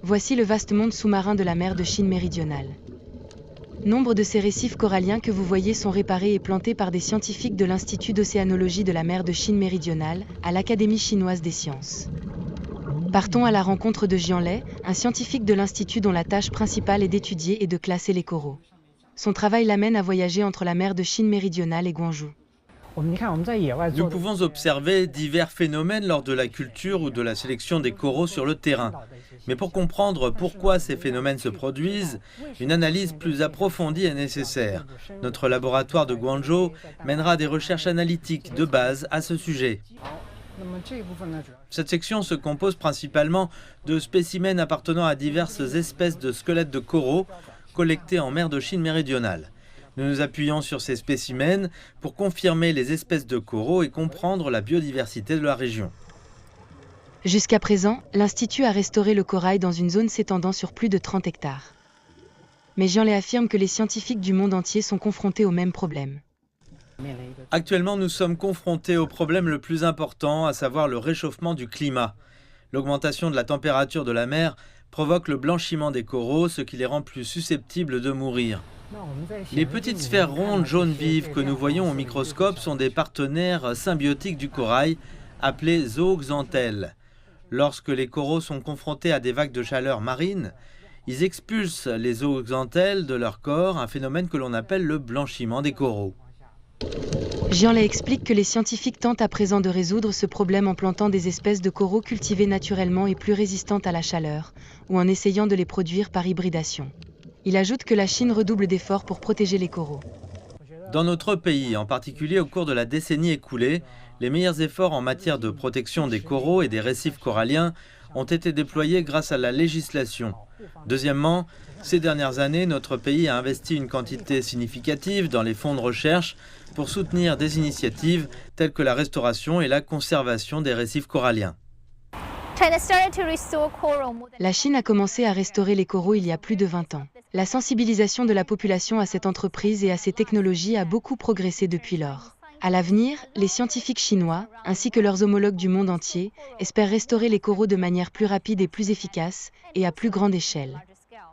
Voici le vaste monde sous-marin de la mer de Chine méridionale. Nombre de ces récifs coralliens que vous voyez sont réparés et plantés par des scientifiques de l'Institut d'océanologie de la mer de Chine méridionale, à l'Académie chinoise des sciences. Partons à la rencontre de Jian Lei, un scientifique de l'Institut dont la tâche principale est d'étudier et de classer les coraux. Son travail l'amène à voyager entre la mer de Chine méridionale et Guangzhou. Nous pouvons observer divers phénomènes lors de la culture ou de la sélection des coraux sur le terrain. Mais pour comprendre pourquoi ces phénomènes se produisent, une analyse plus approfondie est nécessaire. Notre laboratoire de Guangzhou mènera des recherches analytiques de base à ce sujet. Cette section se compose principalement de spécimens appartenant à diverses espèces de squelettes de coraux collectés en mer de Chine méridionale. Nous nous appuyons sur ces spécimens pour confirmer les espèces de coraux et comprendre la biodiversité de la région. Jusqu'à présent, l'Institut a restauré le corail dans une zone s'étendant sur plus de 30 hectares. Mais Jian Lei affirme que les scientifiques du monde entier sont confrontés au même problème. Actuellement, nous sommes confrontés au problème le plus important, à savoir le réchauffement du climat. L'augmentation de la température de la mer provoque le blanchiment des coraux, ce qui les rend plus susceptibles de mourir. Les petites sphères rondes jaune vives que nous voyons au microscope sont des partenaires symbiotiques du corail, appelés zooxanthelles. Lorsque les coraux sont confrontés à des vagues de chaleur marine, ils expulsent les zooxanthelles de leur corps, un phénomène que l'on appelle le blanchiment des coraux. Jian Lei explique que les scientifiques tentent à présent de résoudre ce problème en plantant des espèces de coraux cultivées naturellement et plus résistantes à la chaleur, ou en essayant de les produire par hybridation. Il ajoute que la Chine redouble d'efforts pour protéger les coraux. Dans notre pays, en particulier au cours de la décennie écoulée, les meilleurs efforts en matière de protection des coraux et des récifs coralliens ont été déployés grâce à la législation. Deuxièmement, ces dernières années, notre pays a investi une quantité significative dans les fonds de recherche pour soutenir des initiatives telles que la restauration et la conservation des récifs coralliens. La Chine a commencé à restaurer les coraux il y a plus de 20 ans. La sensibilisation de la population à cette entreprise et à ces technologies a beaucoup progressé depuis lors. À l'avenir, les scientifiques chinois, ainsi que leurs homologues du monde entier, espèrent restaurer les coraux de manière plus rapide et plus efficace, et à plus grande échelle.